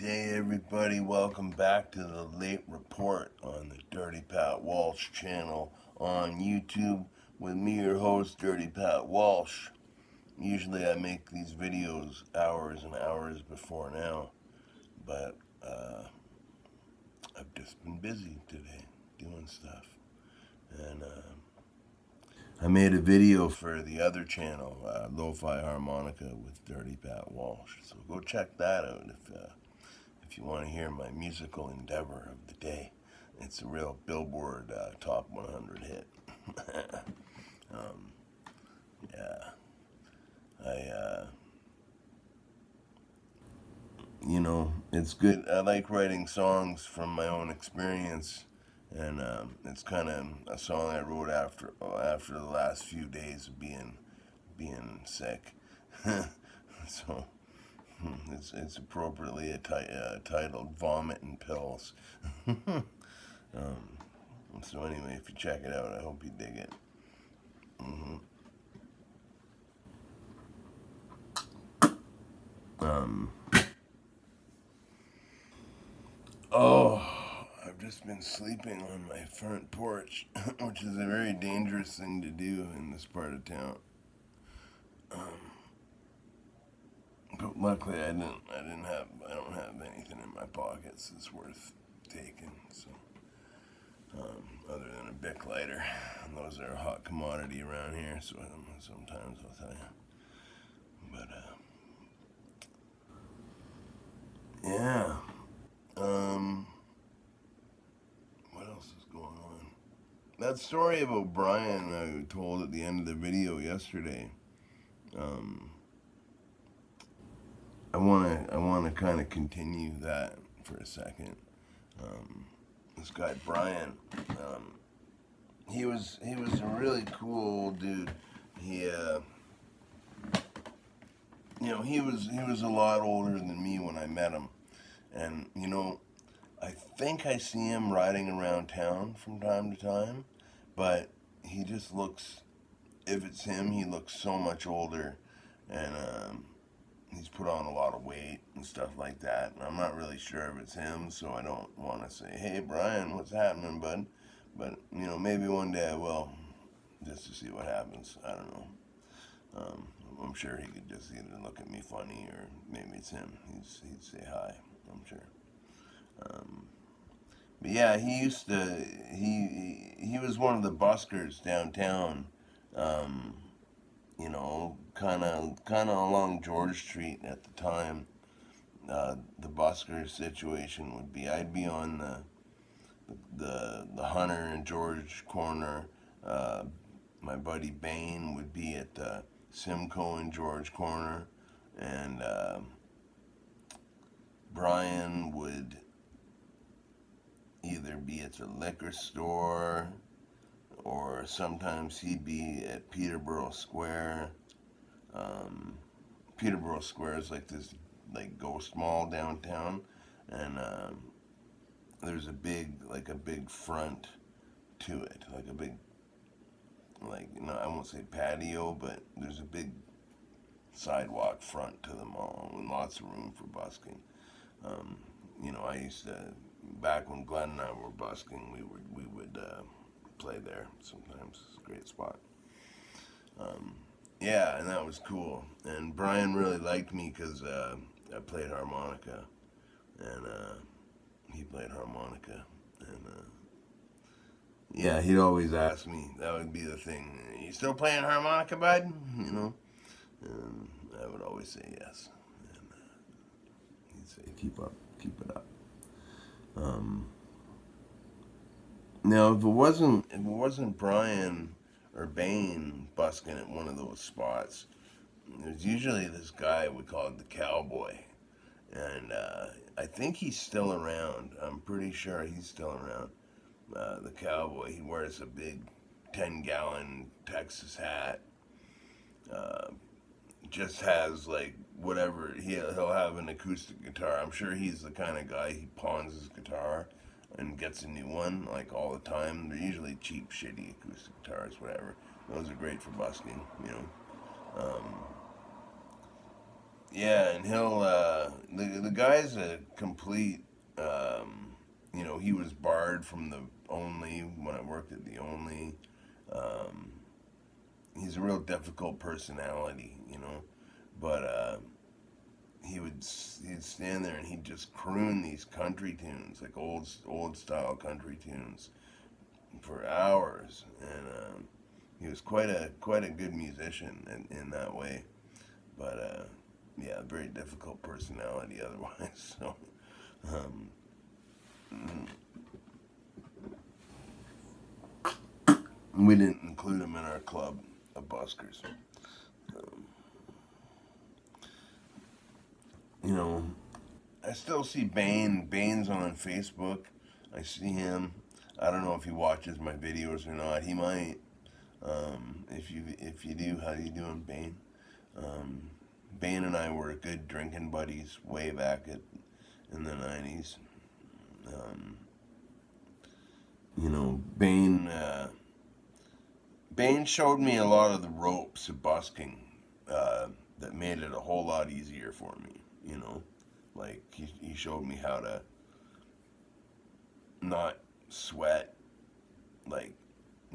day, everybody. Welcome back to the late report on the Dirty Pat Walsh channel on YouTube with me, your host, Dirty Pat Walsh. Usually I make these videos hours and hours before now, but I've just been busy today doing stuff. And I made a video for the other channel, Lo-Fi Harmonica with Dirty Pat Walsh. So go check that out if you want to hear my musical endeavor of the day. It's a real Billboard Top 100 hit. Yeah, it's good. I like writing songs from my own experience, and it's kind of a song I wrote after the last few days of being sick. So it's appropriately titled "Vomit and Pills." So anyway, if you check it out, I hope you dig it. hmm Um, oh, I've just been sleeping on my front porch, which is a very dangerous thing to do in this part of town. But luckily, I don't have anything in my pockets that's worth taking. So, other than a Bic lighter, and those are a hot commodity around here. So sometimes I'll tell you. But yeah. What else is going on? That story about Brian I told at the end of the video yesterday. Um, I wanna kind of continue that for a second. Um, this guy Brian, he was a really cool old dude. He he was a lot older than me when I met him, and I think I see him riding around town from time to time, but he just looks. If it's him, he looks so much older, and he's put on a lot of weight and stuff like that. And I'm not really sure if it's him, so I don't want to say, "Hey, Brian, what's happening, bud?" But maybe one day I will, just to see what happens. I don't know. Um, I'm sure he could just either look at me funny, or maybe it's him. He'd say hi. I'm sure. Um, but yeah, he used to. He was one of the buskers downtown. Um, kind of along George Street at the time. The busker situation would be I'd be on the Hunter and George corner. Uh, my buddy Bain would be at the Simcoe and George corner, and Brian would either be at the liquor store, or sometimes he'd be at Peterborough Square. Um, Peterborough Square is like this like ghost mall downtown, and there's a big front to it, like a big I won't say patio, but there's a big sidewalk front to the mall with lots of room for busking. Um, I used to back when Glenn and I were busking, we would play there sometimes. It's a great spot. Um, yeah, and that was cool. And Brian really liked me because I played harmonica, and he played harmonica, and yeah, he'd always ask me. That would be the thing. You still playing harmonica, bud? And I would always say yes. And he'd say, keep it up. Um, Now, if it wasn't Brian or Bain busking at one of those spots, there's usually this guy we called the Cowboy, and I think he's still around. I'm pretty sure he's still around. The Cowboy. He wears a big 10-gallon Texas hat. Uh, just has like whatever he'll have an acoustic guitar. I'm sure he's the kind of guy he pawns his guitar and gets a new one like all the time. They're usually cheap, shitty acoustic guitars, whatever. Those are great for busking. Um, Yeah, and he'll the guy's a complete he was barred from the Only when I worked at the Only. Um, he's a real difficult personality, but he'd stand there and he'd just croon these country tunes, like old style country tunes, for hours, and he was quite a good musician in that way. But yeah, very difficult personality otherwise. So um, we didn't include him in our club of buskers. Um, you know, I still see Bane. Bane's on Facebook. I see him. I don't know if he watches my videos or not. He might. If you do, how do you doing, Bane? Um, Bane and I were good drinking buddies way back in the '90s. Um, Bane. Bane showed me a lot of the ropes of busking that made it a whole lot easier for me. Like he showed me how to not sweat. Like,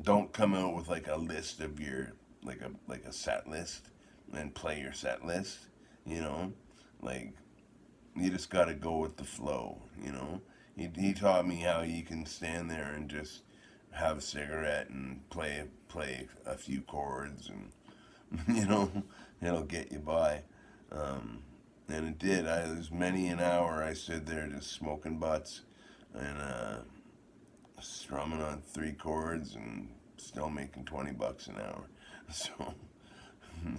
don't come out with like a list of your like a set list and play your set list. You know, like you just got to go with the flow. He taught me how you can stand there and just have a cigarette and play a few chords and you know, it'll get you by. Um, and it did. There's many an hour I stood there just smoking butts and strumming on three chords and still making $20 an hour. So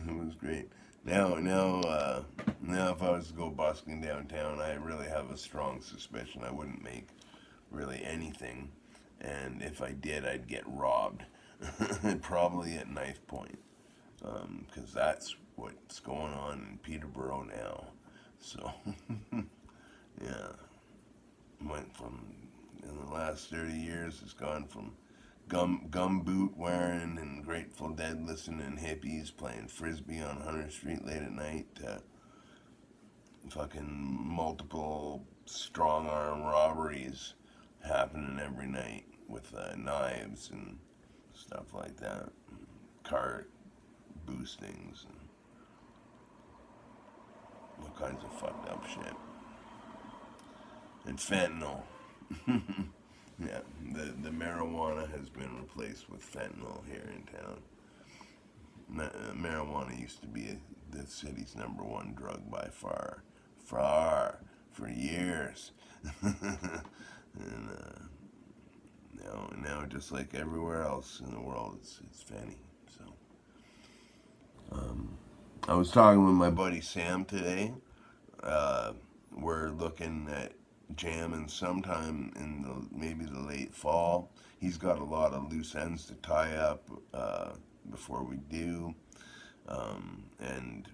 it was great. Now, if I was to go busking downtown, I really have a strong suspicion I wouldn't make really anything, and if I did, I'd get robbed, probably at knife point. Because that's what's going on in Peterborough now. So, yeah, went from in the last 30 years, it's gone from gum boot wearing and Grateful Dead listening hippies playing frisbee on Hunter Street late at night to fucking multiple strong arm robberies happening every night with knives and stuff like that, car boostings and all kinds of fucked up shit. And fentanyl. Yeah, the marijuana has been replaced with fentanyl here in town. Marijuana used to be the city's number one drug by far, for years. And now just like everywhere else in the world, it's fentanyl. So, I was talking with my buddy Sam today. Uh, we're looking at jamming sometime in maybe the late fall. He's got a lot of loose ends to tie up before we do, and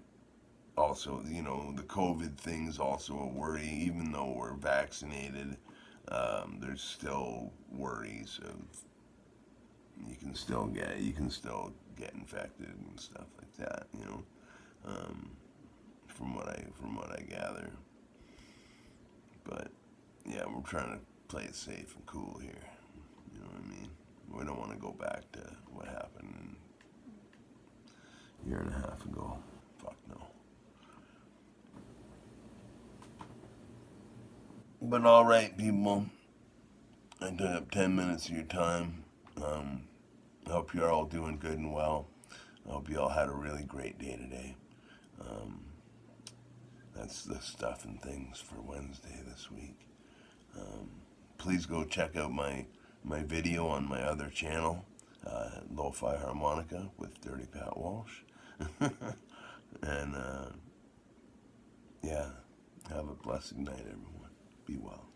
also the COVID thing's also a worry. Even though we're vaccinated, there's still worries of you can still get infected and stuff like that. Um, from what I gather. But yeah, we're trying to play it safe and cool here. You know what I mean? We don't want to go back to what happened a year and a half ago. Fuck no. But all right, people. I took up 10 minutes of your time. Um, I hope you're all doing good and well. I hope you all had a really great day today. Um, that's the stuff and things for Wednesday this week. Um, Please go check out my video on my other channel, Lo-Fi Harmonica with Dirty Pat Walsh. And yeah, have a blessed night, everyone. Be well.